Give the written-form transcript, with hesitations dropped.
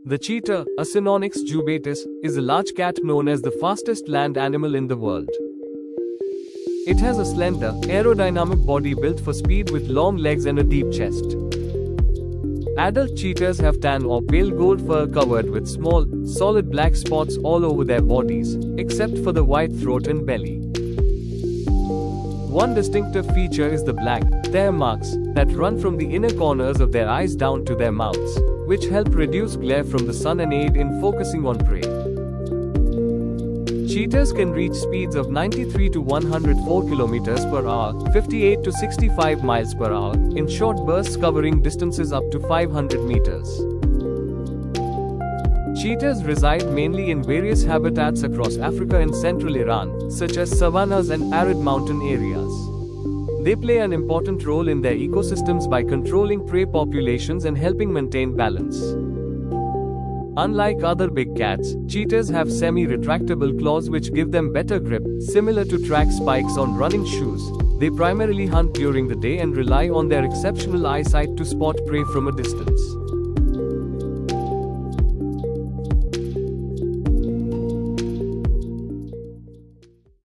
The cheetah, a Synonyx jubatus, is a large cat known as the fastest land animal in the world. It has a slender, aerodynamic body built for speed with long legs and a deep chest. Adult cheetahs have tan or pale gold fur covered with small, solid black spots all over their bodies, except for the white throat and belly. One distinctive feature is the black, tear marks that run from the inner corners of their eyes down to their mouths, which help reduce glare from the sun and aid in focusing on prey. Cheetahs can reach speeds of 93 to 104 km per hour, 58 to 65 miles per hour, in short bursts covering distances up to 500 meters. Cheetahs reside mainly in various habitats across Africa and central Iran, such as savannas and arid mountain areas. They play an important role in their ecosystems by controlling prey populations and helping maintain balance. Unlike other big cats, cheetahs have semi-retractable claws which give them better grip, similar to track spikes on running shoes. They primarily hunt during the day and rely on their exceptional eyesight to spot prey from a distance.